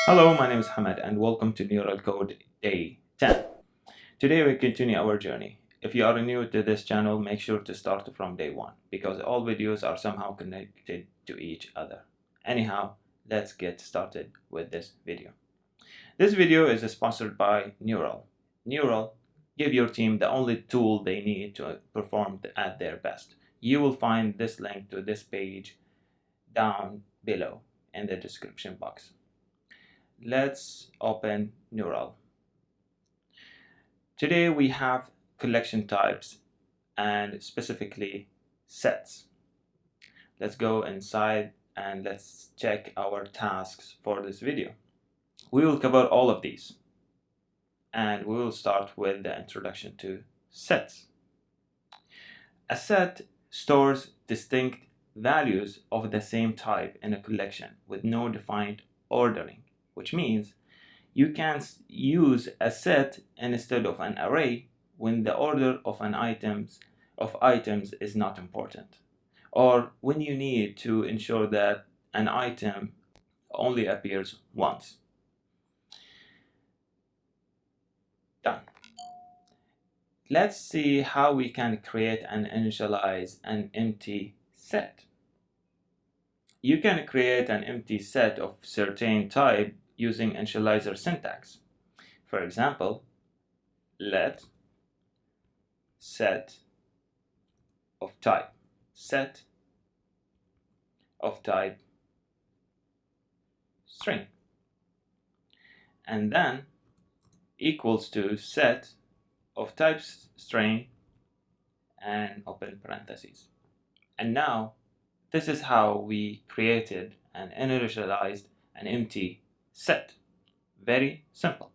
Hello, my name is Hamad and welcome to Neural Code Day 10. Today we continue our journey. If you are new to this channel, make sure to start from day 1 because all videos are somehow connected to each other. Anyhow, let's get started with this video. This video is sponsored by Nural. Nural give your team the only tool they need to perform at their best. You will find this link to this page down below in the description box. Let's open Nural. Today we have collection types and specifically sets. Let's go inside and let's check our tasks for this video. We will cover all of these and we will start with the introduction to sets. A set stores distinct values of the same type in a collection with no defined ordering, which means you can use a set instead of an array when the order of items is not important, or when you need to ensure that an item only appears once. Done. Let's see how we can create and initialize an empty set. You can create an empty set of certain type using initializer syntax. For example, let set of type string, and then equals to set of type string and open parentheses. And now this is how we created and initialized an empty set. Very simple.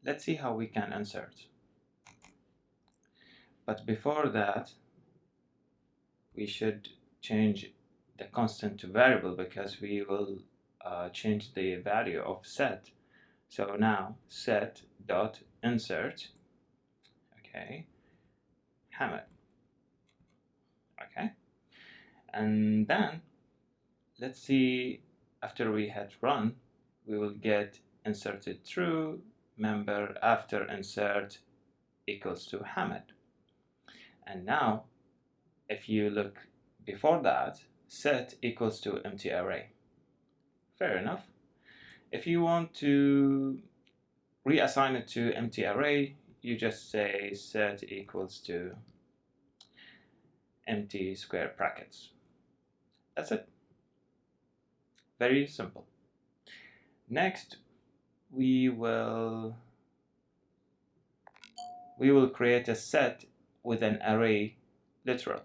Let's see how we can insert. But before that, we should change the constant to variable because we will change the value of set. So now set dot insert, okay, Hamad, okay, and then let's see, after we hit run, we will get inserted true member after insert equals to Hamad. And now if you look before that, set equals to empty array. Fair enough. If you want to reassign it to empty array, you just say set equals to empty square brackets. That's it. Very simple. Next, we will create a set with an array literal.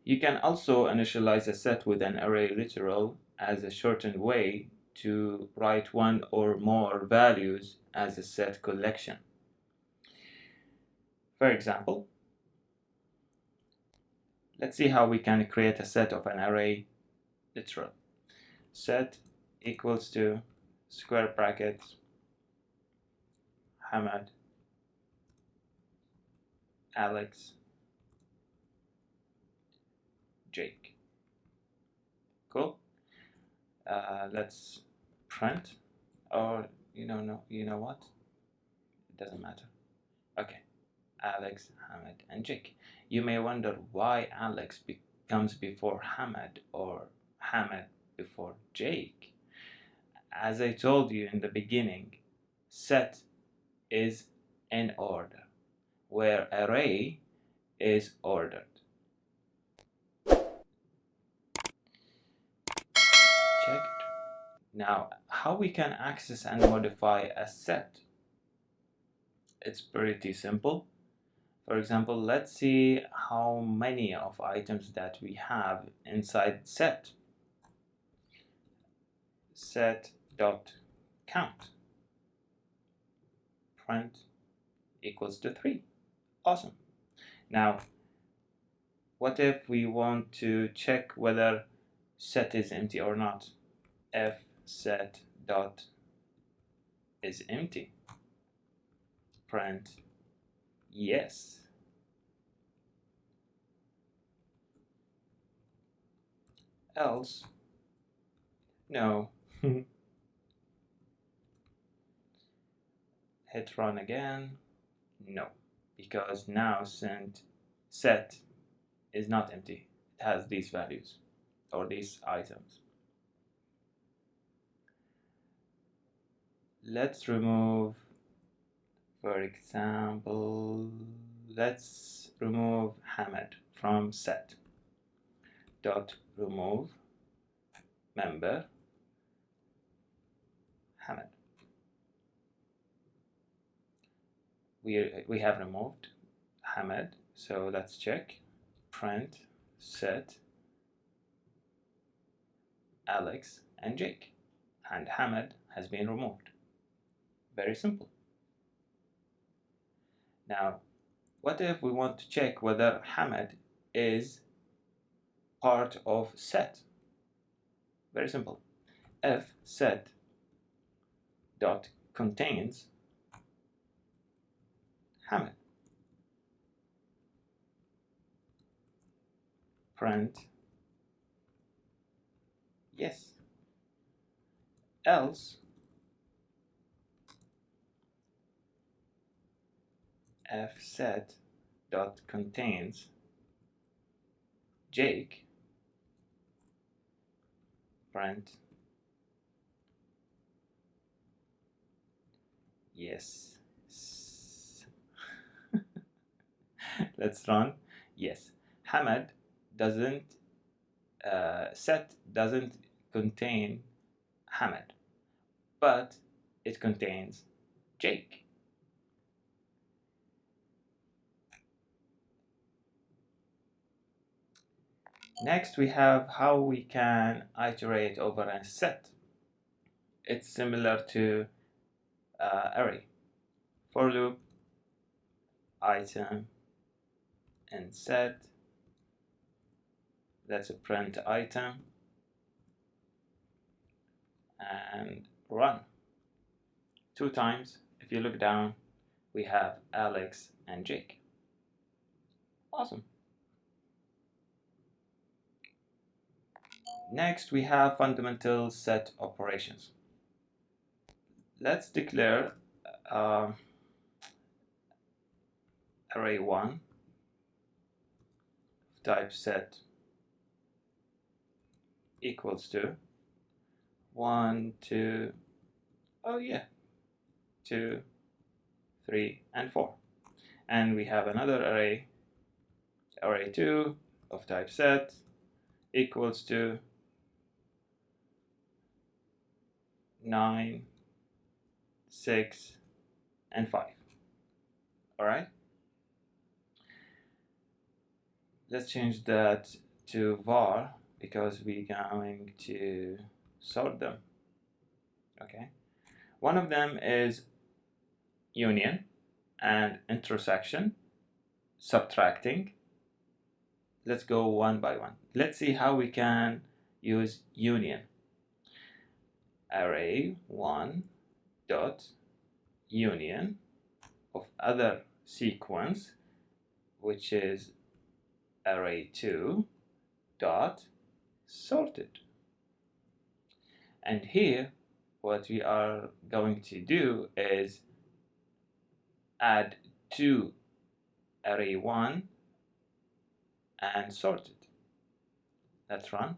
You can also initialize a set with an array literal as a shortened way to write one or more values as a set collection. For example, let's see how we can create a set of an array literal. Set equals to square brackets Hamad, Alex, Jake. Cool. Let's print, or you know what? It doesn't matter. Okay, Alex, Hamad, and Jake. You may wonder why Alex comes before Hamad or Hamad before Jake. As I told you in the beginning, set is in order, where array is ordered. Checked. Now, how we can access and modify a set? It's pretty simple. For example, let's see how many of items that we have inside set. Set dot count. Print equals to 3. Awesome. Now, what if we want to check whether set is empty or not? If set dot is empty, print yes. else, no. Hit run again, no, because now set is not empty. It has these values or these items. Let's remove, for example, let's remove Hamad from set. Dot remove member Hamad. We have removed Hamad, so let's check. Print set Alex and Jake, and Hamad has been removed. Very simple. Now, what if we want to check whether Hamad is part of set? Very simple. If set dot contains Hamad, print yes, else if set dot contains Jake, print yes. Let's run. Yes, Hamad doesn't set doesn't contain Hamad, but it contains Jake. Next, we have how we can iterate over a set. It's similar to array. For loop, item, and set. That's a print item. And run. 2 times. If you look down, we have Alex and Jake. Awesome. Next, we have fundamental set operations. Let's declare array 1 type set equals to 1, 2, oh yeah, 2, 3, and 4. And we have another array 2 of type set equals to 9, 6, and 5. All right. Let's change that to var because we're going to sort them. Okay. One of them is union and intersection, subtracting. Let's go one by one. Let's see how we can use union. Array 1 dot union of other sequence, which is array 2 dot sorted. And here what we are going to do is add 2 array 1 and sort it. Let's run.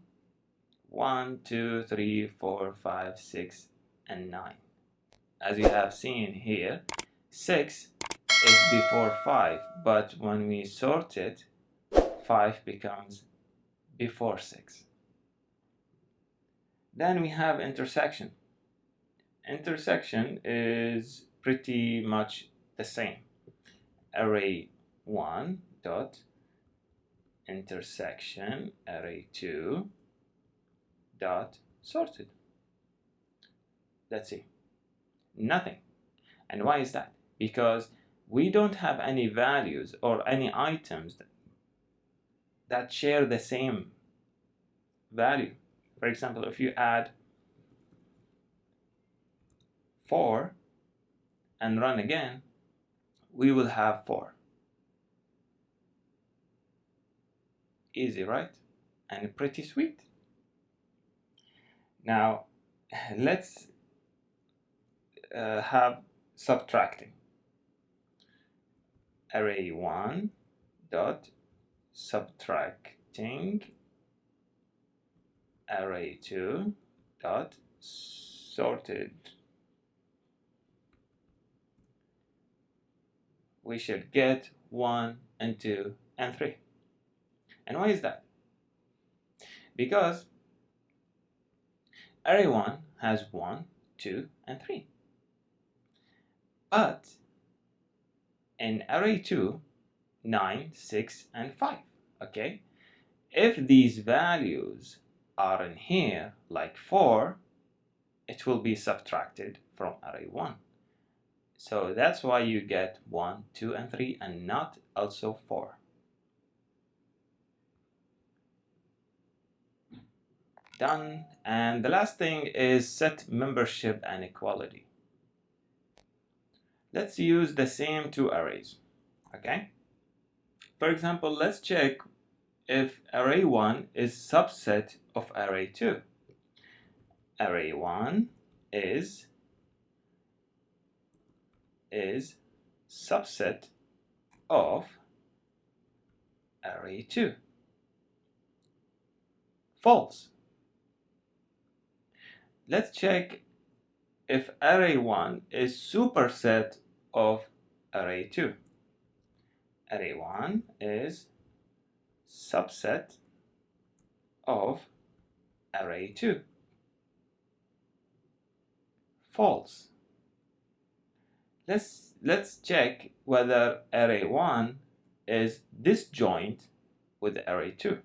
1, 2, 3, 4, 5, 6, and 9. As you have seen here, 6 is before 5, but when we sort it, 5 becomes before 6. Then we have intersection. Intersection is pretty much the same. Array 1 dot intersection array 2 dot sorted. Let's see. Nothing. And why is that? Because we don't have any values or any items that share the same value. For example, if you add 4 and run again, we will have 4. Easy, right? And pretty sweet. Now let's have subtracting. Array1 dot subtracting array2 dot sorted. We should get 1 and 2 and 3. And why is that? Because array1 has 1, 2, and 3. But in array2, 9, 6, and 5. Okay? If these values are in here, like 4, it will be subtracted from array1. So that's why you get 1, 2, and 3, and not also 4. Done. And the last thing is set membership and equality. Let's use the same two arrays. Okay? For example, let's check if array1 is subset of array2. Array1 is subset of array2. False. Let's check if array1 is superset of array2. Array1 is subset of array2. False. Let's check whether array1 is disjoint with array2.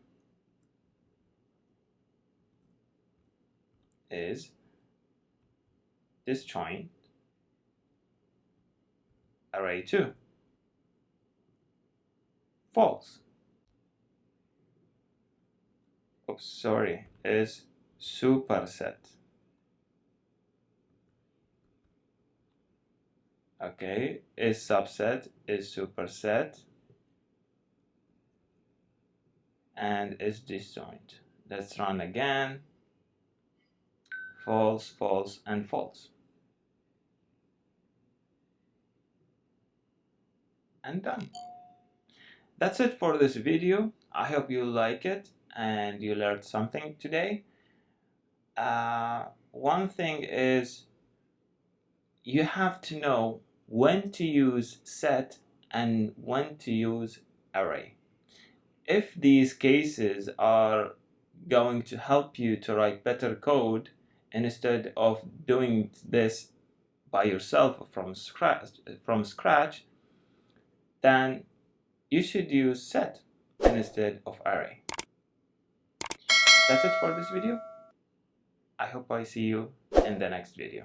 Is disjoint array2. False. Oops, sorry, is superset. Okay, is subset, is superset, and is disjoint. Let's run again. False, false, and false. And done. That's it for this video. I hope you like it and you learned something today. One thing is you have to know when to use set and when to use array. If these cases are going to help you to write better code instead of doing this by yourself from scratch, then you should use set instead of array. That's it for this video. I hope I see you in the next video.